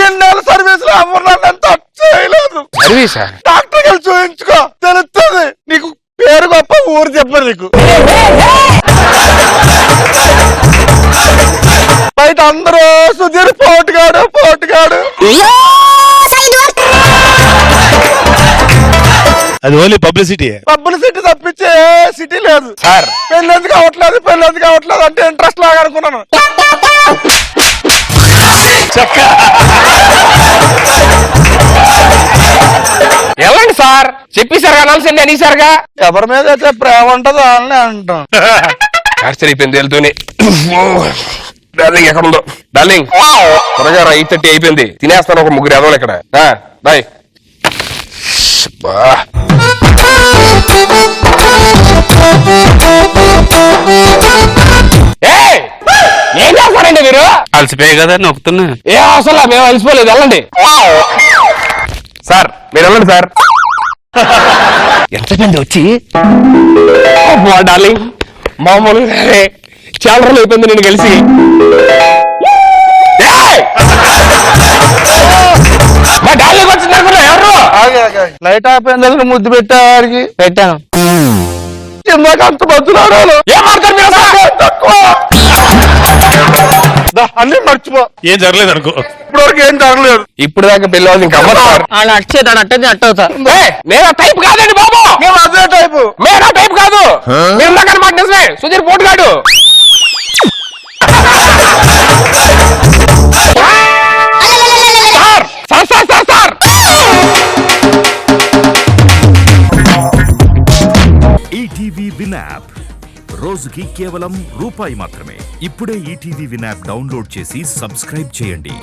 ఎన్నాళ్ళు సర్వీస్ లో అమ్మన్నాను టచ్ చేయలేదు. సర్వీసా? డాక్టర్ గారు చూపించుకో తెలుస్తుంది. నీకు పేరు గొప్ప ఊరు చెప్పరు నీకు. బయట అందరూ సుధీర్ పోటుగాడు పోటుగాడు. అది ఓన్లీ పబ్లిసిటీ. పబ్లిసిటీ తప్పించే సిటీ లేదు సార్. పెళ్ళి ఎందుకు అవ్వట్లేదు అంటే ఇంట్రెస్ట్ లాగా అనుకున్నాను. వెళ్ళండి సార్, చెప్పేశారు అనాల్సింది అనేసారుగా. ఎవరి మీద అయితే ప్రేమ ఉంటుందో వాళ్ళనే అంటాం. ఆశ్చర్యపోయింది వెళ్తూనే. డార్లింగ్ ఎక్కడుందో? డార్లింగ్ త్వరగా 8:30 అయిపోయింది. తినేస్తాను ఒక ముగ్గురు ఎదవలు ఇక్కడ. బాయ్. ఏం చేస్తారండి మీరు? అలసిపోయాయి కదా నొక్కుతున్నా. ఏ అవసరం మేము అలసిపోలేదు, వెళ్ళండి సార్. మీరు వెళ్ళండి సార్. ఎంతమంది వచ్చి డార్లింగ్ మామూలుగా చాలా రోజులు అయిపోయింది నేను కలిసి. మా డార్లింగ్ వచ్చింది అనుకున్నా. ఎవరు? లైట్ ఆపోయిందని ముద్దు పెట్టేవాడికి పెట్టాను. ఇందాక అంత మధ్యలో ఏం మాట్లాడు మీరు? అన్ని మర్చిపో. ఏం జరగలేదు అనుకో. ఇప్పుడు వరకు ఏం జరగలేదు. ఇప్పుడు దాకా పెళ్ళి వాళ్ళు ఇంకా అవ్వదు సార్. వాళ్ళు అట్టేతాడు అట్టది అట్టవుతా. నేను ఆ టైప్ కాదండి బాబు. మేము అదే టైపు. నేను ఆ టైప్ కాదు. మీరు దగ్గర మాట నిజమే. సుధీర్ పోటుగాడు. Sir sir sir sir. ETV win app రోజుకి కేవలం ₹1 మాత్రమే. ఇప్పుడే ఈటీవీ విన్ యాప్ డౌన్లోడ్ చేసి సబ్స్క్రైబ్ చేయండి.